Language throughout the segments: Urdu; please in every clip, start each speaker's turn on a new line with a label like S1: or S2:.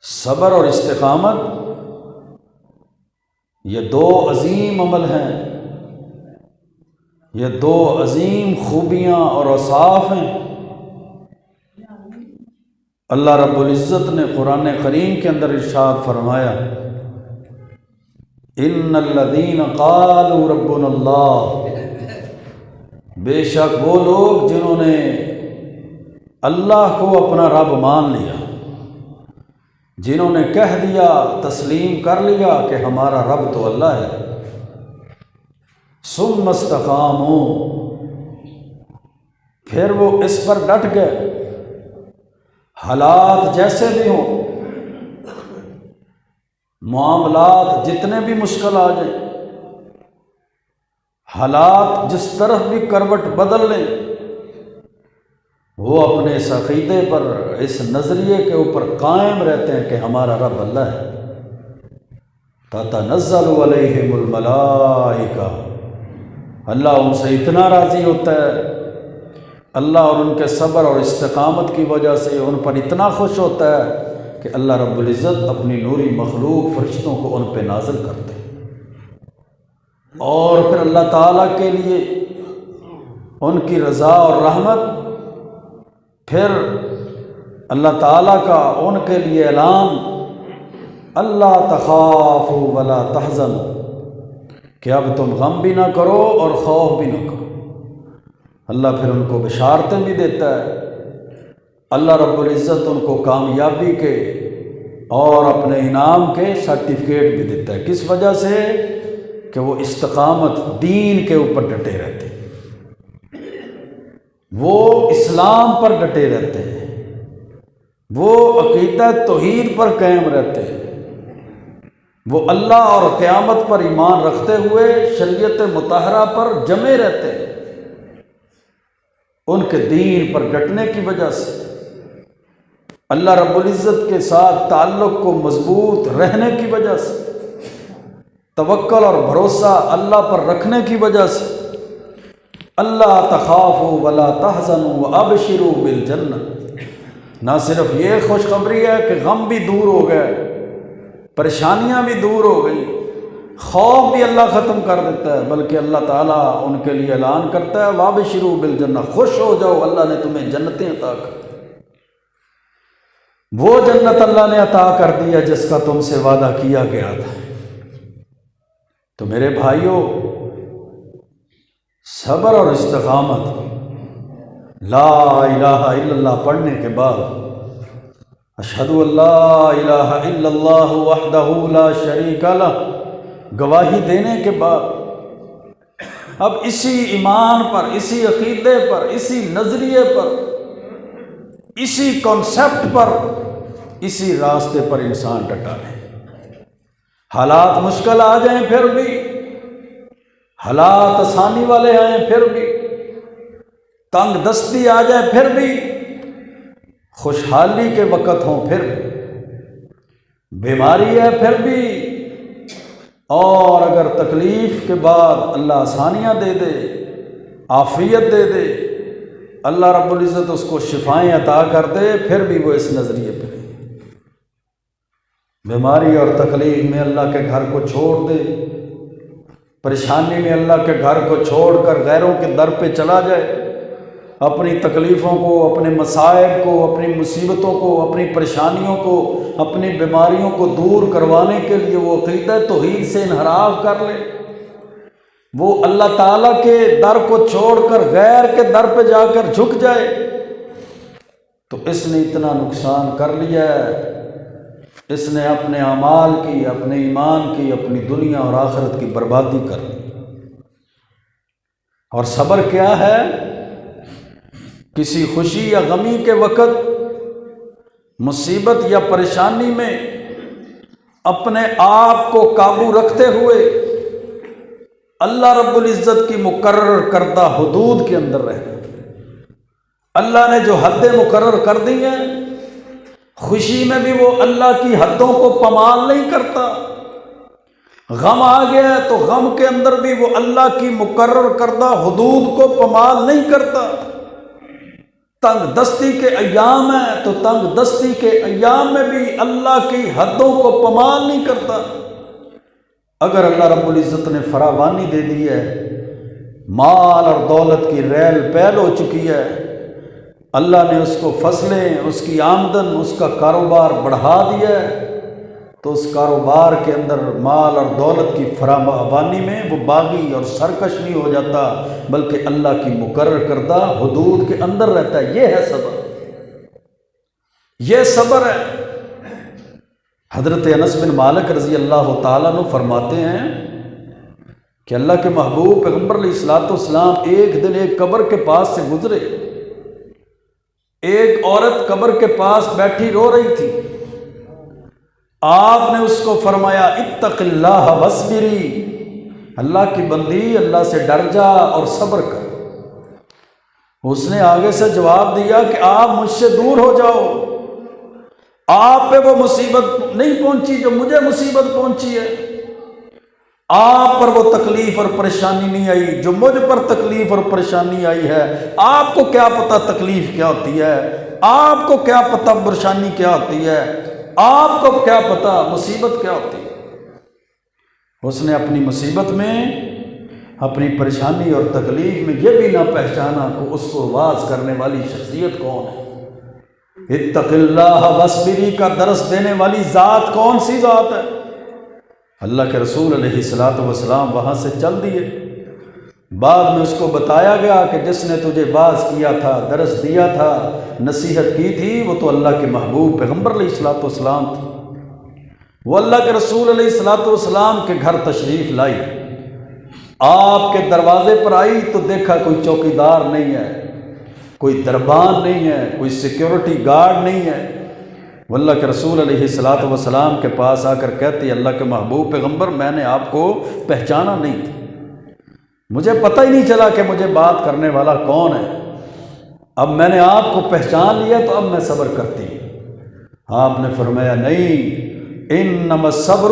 S1: صبر اور استقامت یہ دو عظیم عمل ہیں، یہ دو عظیم خوبیاں اور اوصاف ہیں۔ اللہ رب العزت نے قرآن کریم کے اندر ارشاد فرمایا، ان الذین قالوا ربنا اللہ، بے شک وہ لوگ جنہوں نے اللہ کو اپنا رب مان لیا، جنہوں نے کہہ دیا، تسلیم کر لیا کہ ہمارا رب تو اللہ ہے، ثم استقاموا، پھر وہ اس پر ڈٹ گئے، حالات جیسے بھی ہوں، معاملات جتنے بھی مشکل آ جائیں، حالات جس طرف بھی کروٹ بدل لیں، وہ اپنے اس عقیدے پر، اس نظریے کے اوپر قائم رہتے ہیں کہ ہمارا رب اللہ ہے۔ تتنزل علیہم الملائکہ، اللہ ان سے اتنا راضی ہوتا ہے، اللہ اور ان کے صبر اور استقامت کی وجہ سے ان پر اتنا خوش ہوتا ہے کہ اللہ رب العزت اپنی نوری مخلوق فرشتوں کو ان پہ نازل کرتے ہیں، اور پھر اللہ تعالیٰ کے لیے ان کی رضا اور رحمت، پھر اللہ تعالیٰ کا ان کے لیے اعلان، اللہ تخافوا ولا تحزنوا، کہ اب تم غم بھی نہ کرو اور خوف بھی نہ کرو۔ اللہ پھر ان کو بشارتیں بھی دیتا ہے، اللہ رب العزت ان کو کامیابی کے اور اپنے انعام کے سرٹیفکیٹ بھی دیتا ہے۔ کس وجہ سے؟ کہ وہ استقامت دین کے اوپر ڈٹے رہتے ہیں، وہ اسلام پر ڈٹے رہتے ہیں، وہ عقیدہ توحید پر قائم رہتے ہیں، وہ اللہ اور قیامت پر ایمان رکھتے ہوئے شریعت مطہرہ پر جمے رہتے ہیں۔ ان کے دین پر ڈٹنے کی وجہ سے، اللہ رب العزت کے ساتھ تعلق کو مضبوط رہنے کی وجہ سے، توکل اور بھروسہ اللہ پر رکھنے کی وجہ سے، اللہ تخافوا ولا تحزنوا وابشروا بالجنہ، نہ صرف یہ خوشخبری ہے کہ غم بھی دور ہو گئے، پریشانیاں بھی دور ہو گئی، خوف بھی اللہ ختم کر دیتا ہے، بلکہ اللہ تعالیٰ ان کے لیے اعلان کرتا ہے وابشروا بالجنہ، خوش ہو جاؤ، اللہ نے تمہیں جنتیں عطا کر دی، وہ جنت اللہ نے عطا کر دیا جس کا تم سے وعدہ کیا گیا تھا۔ تو میرے بھائیوں، صبر اور استقامت، لا الہ الا اللہ پڑھنے کے بعد، اشہد ان لا الہ الا اللہ وحدہ لا شریک لہ، گواہی دینے کے بعد، اب اسی ایمان پر، اسی عقیدے پر، اسی نظریے پر، اسی کانسیپٹ پر، اسی راستے پر انسان ڈٹا رہے۔ حالات مشکل آ جائیں پھر بھی، حالات آسانی والے آئیں پھر بھی، تنگ دستی آ جائے پھر بھی، خوشحالی کے وقت ہوں پھر بھی، بیماری ہے پھر بھی، اور اگر تکلیف کے بعد اللہ آسانیاں دے دے، عافیت دے دے، اللہ رب العزت اس کو شفائیں عطا کر دے، پھر بھی وہ اس نظریے پہ بیماری اور تکلیف میں اللہ کے گھر کو چھوڑ دے، پریشانی میں اللہ کے گھر کو چھوڑ کر غیروں کے در پہ چلا جائے، اپنی تکلیفوں کو، اپنے مصائب کو، اپنی مصیبتوں کو، اپنی پریشانیوں کو، اپنی بیماریوں کو دور کروانے کے لیے وہ عقیدہ توحید سے انحراف کر لے، وہ اللہ تعالیٰ کے در کو چھوڑ کر غیر کے در پہ جا کر جھک جائے، تو اس نے اتنا نقصان کر لیا ہے، اس نے اپنے اعمال کی، اپنے ایمان کی، اپنی دنیا اور آخرت کی بربادی کر لی۔ اور صبر کیا ہے؟ کسی خوشی یا غمی کے وقت، مصیبت یا پریشانی میں اپنے آپ کو قابو رکھتے ہوئے اللہ رب العزت کی مقرر کردہ حدود کے اندر رہنا۔ اللہ نے جو حدیں مقرر کر دی ہیں، خوشی میں بھی وہ اللہ کی حدوں کو پامال نہیں کرتا، غم آ گیا ہے تو غم کے اندر بھی وہ اللہ کی مقرر کردہ حدود کو پامال نہیں کرتا، تنگ دستی کے ایام ہیں تو تنگ دستی کے ایام میں بھی اللہ کی حدوں کو پامال نہیں کرتا۔ اگر اللہ رب العزت نے فراوانی دے دی ہے، مال اور دولت کی ریل پیل ہو چکی ہے، اللہ نے اس کو فصلیں، اس کی آمدن، اس کا کاروبار بڑھا دیا ہے، تو اس کاروبار کے اندر مال اور دولت کی فراوانی میں وہ باغی اور سرکش نہیں ہو جاتا، بلکہ اللہ کی مقرر کردہ حدود کے اندر رہتا ہے۔ یہ ہے صبر، یہ صبر ہے۔ حضرت انس بن مالک رضی اللہ تعالیٰ عنہ فرماتے ہیں کہ اللہ کے محبوب پیغمبر علیہ الصلوۃ والسلام ایک دن ایک قبر کے پاس سے گزرے۔ ایک عورت قبر کے پاس بیٹھی رو رہی تھی۔ آپ نے اس کو فرمایا اتق اللہ واصبری، اللہ کی بندی، اللہ سے ڈر جا اور صبر کر۔ اس نے آگے سے جواب دیا کہ آپ مجھ سے دور ہو جاؤ، آپ پہ وہ مصیبت نہیں پہنچی جو مجھے مصیبت پہنچی ہے، آپ پر وہ تکلیف اور پریشانی نہیں آئی جو مجھ پر تکلیف اور پریشانی آئی ہے۔ آپ کو کیا پتہ تکلیف کیا ہوتی ہے، آپ کو کیا پتہ پریشانی کیا ہوتی ہے، آپ کو کیا پتہ مصیبت کیا ہوتی ہے۔ اس نے اپنی مصیبت میں، اپنی پریشانی اور تکلیف میں یہ بھی نہ پہچانا کہ اس کو واعظ کرنے والی شخصیت کون ہے۔ اتق اللہ واصبری کا درس دینے والی ذات کون سی ذات ہے؟ اللہ کے رسول علیہ الصلوۃ والسلام وہاں سے چل دیے۔ بعد میں اس کو بتایا گیا کہ جس نے تجھے واعظ کیا تھا، درس دیا تھا، نصیحت کی تھی، وہ تو اللہ کے محبوب پیغمبر علیہ الصلوۃ والسلام تھے۔ وہ اللہ کے رسول علیہ الصلوۃ والسلام کے گھر تشریف لائی، آپ کے دروازے پر آئی تو دیکھا کوئی چوکیدار نہیں ہے، کوئی دربان نہیں ہے، کوئی سیکیورٹی گارڈ نہیں ہے۔ وہ اللہ کے رسول علیہ الصلوۃ والسلام کے پاس آ کر کہتی، اللہ کے محبوب پیغمبر، میں نے آپ کو پہچانا نہیں تھا، مجھے پتہ ہی نہیں چلا کہ مجھے بات کرنے والا کون ہے، اب میں نے آپ کو پہچان لیا تو اب میں صبر کرتی ہوں۔ آپ نے فرمایا نہیں، انما الصبر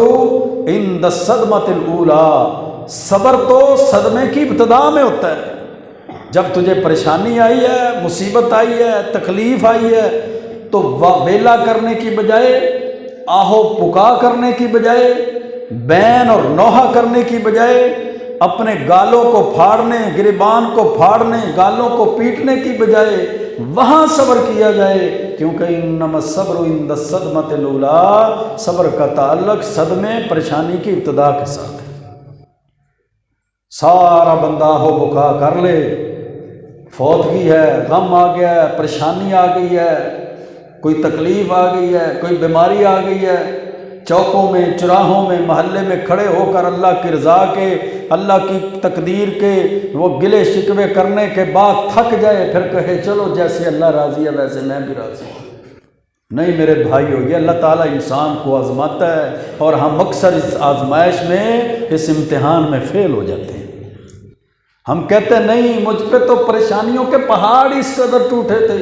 S1: عند الصدمۃ الاولی، صبر تو صدمے کی ابتدا میں ہوتا ہے۔ جب تجھے پریشانی آئی ہے، مصیبت آئی ہے، تکلیف آئی ہے، تو ویلا کرنے کی بجائے، آہو پکا کرنے کی بجائے، بین اور نوحہ کرنے کی بجائے، اپنے گالوں کو پھاڑنے، گریبان کو پھاڑنے، گالوں کو پیٹنے کی بجائے وہاں صبر کیا جائے، کیونکہ انما الصبر عند الصدمۃ الاولی، صبر کا تعلق صدمے، پریشانی کی ابتدا کے ساتھ ہے۔ سارا بندہ ہو بکا کر لے، فوتگی ہے، غم آ گیا ہے، پریشانی آ گئی ہے، کوئی تکلیف آ گئی ہے، کوئی بیماری آ گئی ہے، چوکوں میں، چراہوں میں، محلے میں کھڑے ہو کر اللہ کی رضا کے، اللہ کی تقدیر کے وہ گلے شکوے کرنے کے بعد تھک جائے، پھر کہے چلو جیسے اللہ راضی ہے ویسے میں بھی راضی ہوں۔ نہیں میرے بھائیو، یہ اللہ تعالیٰ انسان کو آزماتا ہے، اور ہم اکثر اس آزمائش میں، اس امتحان میں فیل ہو جاتے ہیں۔ ہم کہتے ہیں نہیں، مجھ پہ تو پریشانیوں کے پہاڑ اس قدر ٹوٹے تھے،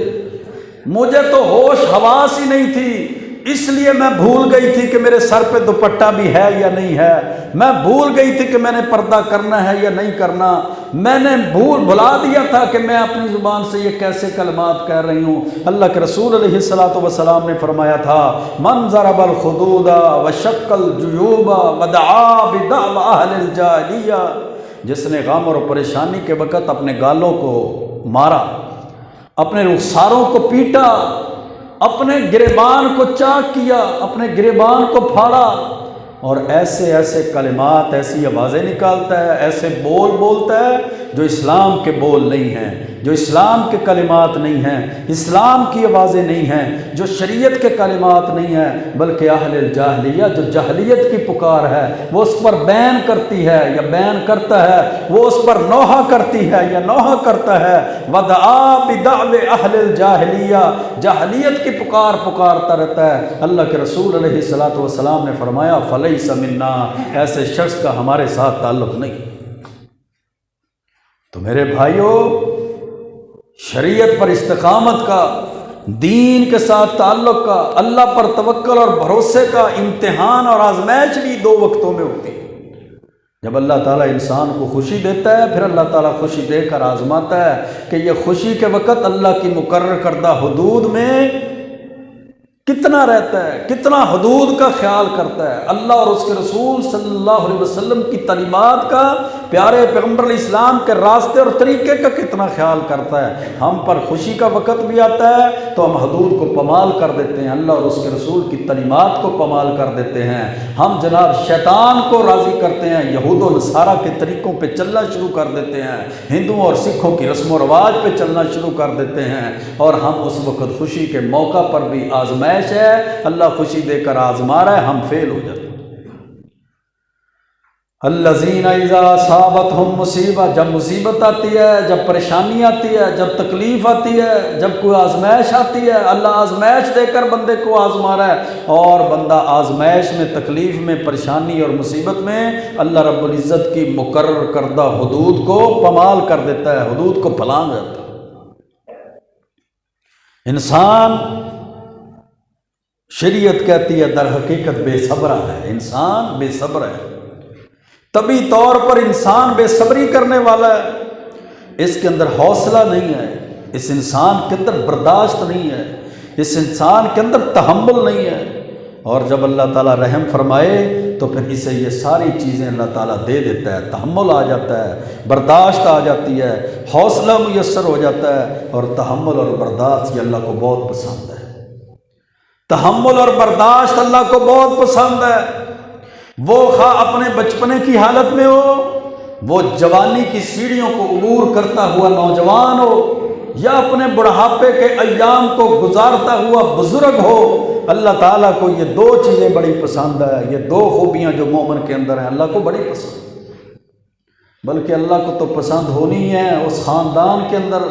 S1: مجھے تو ہوش حواس ہی نہیں تھی، اس لیے میں بھول گئی تھی کہ میرے سر پہ دوپٹہ بھی ہے یا نہیں ہے، میں بھول گئی تھی کہ میں نے پردہ کرنا ہے یا نہیں کرنا، میں نے بھلا دیا تھا کہ میں اپنی زبان سے یہ کیسے کلمات کہہ رہی ہوں۔ اللہ کے رسول علیہ الصلوۃ والسلام نے فرمایا تھا، من ضرب الخدود وشق الجیوب ودعا بدعوى اہل الجاہلیہ، جس نے غم اور پریشانی کے وقت اپنے گالوں کو مارا، اپنے رخساروں کو پیٹا، اپنے گریبان کو چاک کیا، اپنے گریبان کو پھاڑا، اور ایسے ایسے کلمات، ایسی آوازیں نکالتا ہے، ایسے بول بولتا ہے جو اسلام کے بول نہیں ہیں، جو اسلام کے کلمات نہیں ہیں، اسلام کی آوازیں نہیں ہیں، جو شریعت کے کلمات نہیں ہیں، بلکہ اہل الجاہلیہ، جو جاہلیت کی پکار ہے، وہ اس پر بین کرتی ہے یا بین کرتا ہے، وہ اس پر نوحہ کرتی ہے یا نوحہ کرتا ہے۔ ودعا بدعوى اہل الجاہلیہ، جاہلیت کی پکار پکارتا رہتا ہے۔ اللہ کے رسول علیہ الصلوۃ والسلام نے فرمایا، فلیس منا، ایسے شخص کا ہمارے ساتھ تعلق نہیں۔ تو میرے بھائیو، شریعت پر استقامت کا، دین کے ساتھ تعلق کا، اللہ پر توکل اور بھروسے کا امتحان اور آزمائش بھی دو وقتوں میں ہوتی ہے۔ جب اللہ تعالیٰ انسان کو خوشی دیتا ہے، پھر اللہ تعالیٰ خوشی دے کر آزماتا ہے کہ یہ خوشی کے وقت اللہ کی مقرر کردہ حدود میں کتنا رہتا ہے، کتنا حدود کا خیال کرتا ہے، اللہ اور اس کے رسول صلی اللہ علیہ وسلم کی تعلیمات کا، پیارے پیغمبر علیہ السلام کے راستے اور طریقے کا کتنا خیال کرتا ہے۔ ہم پر خوشی کا وقت بھی آتا ہے تو ہم حدود کو پامال کر دیتے ہیں، اللہ اور اس کے رسول کی تعلیمات کو پامال کر دیتے ہیں، ہم جناب شیطان کو راضی کرتے ہیں، یہود و نصارہ کے طریقوں پہ چلنا شروع کر دیتے ہیں، ہندوؤں اور سکھوں کی رسم و رواج پہ چلنا شروع کر دیتے ہیں، اور ہم اس وقت خوشی کے موقع پر بھی آزمائش ہے، اللہ خوشی دے کر آزما رہا ہے، ہم فیل ہو جاتے ہیں۔ الذین اذا اصابتہم مصیبہ، جب مصیبت آتی ہے، جب پریشانی آتی ہے، جب تکلیف آتی ہے، جب کوئی آزمائش آتی ہے، اللہ آزمائش دے کر بندے کو آزما رہا ہے، اور بندہ آزمائش میں، تکلیف میں، پریشانی اور مصیبت میں اللہ رب العزت کی مقرر کردہ حدود کو پامال کر دیتا ہے، حدود کو پھلانگ جاتا ہے۔ انسان، شریعت کہتی ہے، در حقیقت بے صبرہ ہے، انسان بے صبر ہے، طبی طور پر انسان بے صبری کرنے والا ہے، اس کے اندر حوصلہ نہیں ہے، اس انسان کے اندر برداشت نہیں ہے، اس انسان کے اندر تحمل نہیں ہے، اور جب اللہ تعالیٰ رحم فرمائے تو پھر اسے یہ ساری چیزیں اللہ تعالیٰ دے دیتا ہے، تحمل آ جاتا ہے، برداشت آ جاتی ہے، حوصلہ میسر ہو جاتا ہے، اور تحمل اور برداشت یہ اللہ کو بہت پسند ہے، تحمل اور برداشت اللہ کو بہت پسند ہے۔ وہ خواہ اپنے بچپنے کی حالت میں ہو، وہ جوانی کی سیڑھیوں کو عبور کرتا ہوا نوجوان ہو، یا اپنے بڑھاپے کے ایام کو گزارتا ہوا بزرگ ہو، اللہ تعالیٰ کو یہ دو چیزیں بڑی پسند ہے، یہ دو خوبیاں جو مومن کے اندر ہیں اللہ کو بڑی پسند، بلکہ اللہ کو تو پسند ہونی ہے اس خاندان کے اندر،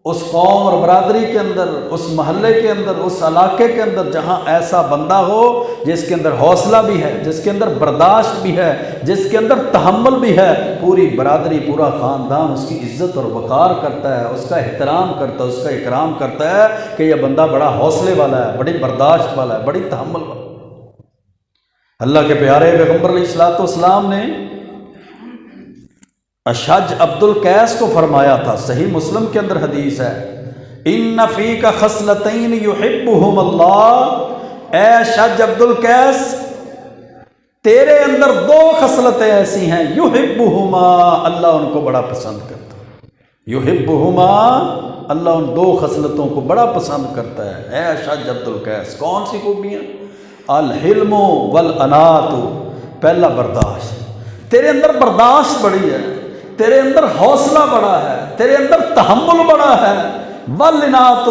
S1: اس قوم اور برادری کے اندر، اس محلے کے اندر، اس علاقے کے اندر جہاں ایسا بندہ ہو جس کے اندر حوصلہ بھی ہے، جس کے اندر برداشت بھی ہے، جس کے اندر تحمل بھی ہے، پوری برادری، پورا خاندان اس کی عزت اور وقار کرتا ہے، اس کا احترام کرتا ہے، اس کا اکرام کرتا ہے کہ یہ بندہ بڑا حوصلے والا ہے، بڑی برداشت والا ہے، بڑی تحمل والا ہے۔ اللہ کے پیارے پیغمبر علیہ الصلوۃ والسلام نے اشج عبد القیس کو فرمایا تھا، صحیح مسلم کے اندر حدیث ہے، ان فیک خصلتین یحبہم اللہ، اے اشج عبد القیس تیرے اندر دو خصلتیں ایسی ہیں، یحبہما اللہ ان کو بڑا پسند کرتا ہے، یحبہما اللہ ان دو خصلتوں کو بڑا پسند کرتا ہے، اے اشج عبد القیس۔ کون سی خوبیاں؟ الحلم والانات، پہلا برداشت، تیرے اندر برداشت بڑی ہے، تیرے اندر حوصلہ بڑا ہے، تیرے اندر تحمل بڑا ہے، والانات،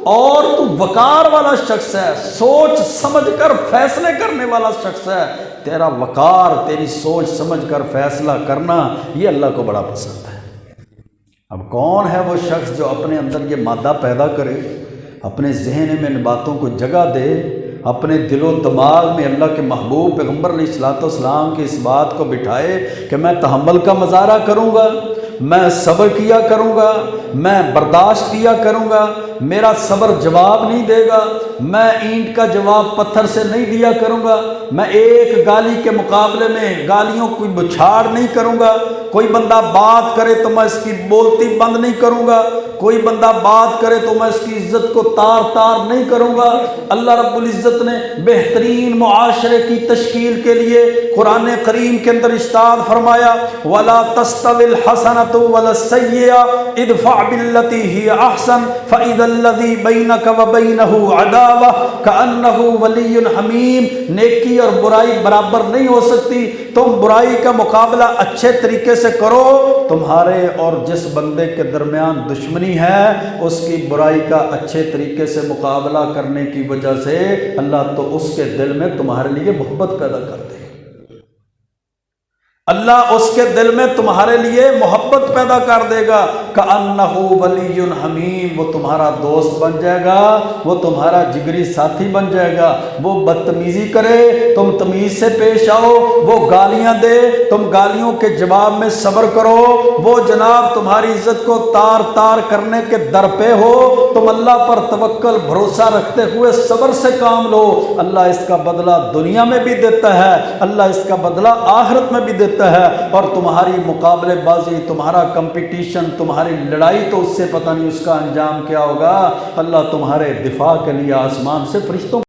S1: اور تو وقار والا شخص ہے، سوچ سمجھ کر فیصلے کرنے والا شخص ہے، تیرا وقار، تیری سوچ سمجھ کر فیصلہ کرنا یہ اللہ کو بڑا پسند ہے۔ اب کون ہے وہ شخص جو اپنے اندر یہ مادہ پیدا کرے، اپنے ذہن میں ان باتوں کو جگہ دے، اپنے دل و دماغ میں اللہ کے محبوب پیغمبر علیہ الصلوۃ والسلام کی اس بات کو بٹھائے کہ میں تحمل کا مظاہرہ کروں گا، میں صبر کیا کروں گا، میں برداشت کیا کروں گا، میرا صبر جواب نہیں دے گا، میں اینٹ کا جواب پتھر سے نہیں دیا کروں گا، میں ایک گالی کے مقابلے میں گالیوں کو بچھاڑ نہیں کروں گا، کوئی بندہ بات کرے تو میں اس کی بولتی بند نہیں کروں گا، کوئی بندہ بات کرے تو میں اس کی عزت کو تار تار نہیں کروں گا۔ اللہ رب العزت نے بہترین معاشرے کی تشکیل کے لیے قرآن کریم کے اندر ارشاد فرمایا، وَلَا تَسْتَوِي الْحَسَنَةُ وَلَا السَّيِّئَةُ ادْفَعْ بِالَّتِي هِيَ أَحْسَنُ فَإِذَا الَّذِي بَيْنَكَ وَبَيْنَهُ عَدَاوَةٌ كَأَنَّهُ وَلِيٌّ حَمِيمٌ، نیکی اور برائی برابر نہیں ہو سکتی، تم برائی کا مقابلہ اچھے طریقے سے کرو، تمہارے اور جس بندے کے درمیان دشمنی ہے اس کی برائی کا اچھے طریقے سے مقابلہ کرنے کی وجہ سے اللہ تو اس کے دل میں تمہارے لیے محبت پیدا کر دے، اللہ اس کے دل میں تمہارے لیے محبت پیدا کر دے گا، کأنہ ولی حمیم، وہ تمہارا دوست بن جائے گا، وہ تمہارا جگری ساتھی بن جائے گا، وہ بدتمیزی کرے تم تمیز سے پیش آؤ، وہ گالیاں دے تم گالیوں کے جواب میں صبر کرو، وہ جناب تمہاری عزت کو تار تار کرنے کے در پہ ہو، تم اللہ پر توکل بھروسہ رکھتے ہوئے صبر سے کام لو، اللہ اس کا بدلہ دنیا میں بھی دیتا ہے، اللہ اس کا بدلہ آخرت میں بھی دیتا ہے۔ دیتا ہے، اور تمہاری مقابلے بازی، تمہارا کمپٹیشن، تمہاری لڑائی تو اس سے پتہ نہیں اس کا انجام کیا ہوگا۔ اللہ تمہارے دفاع کے لیے آسمان سے فرشتوں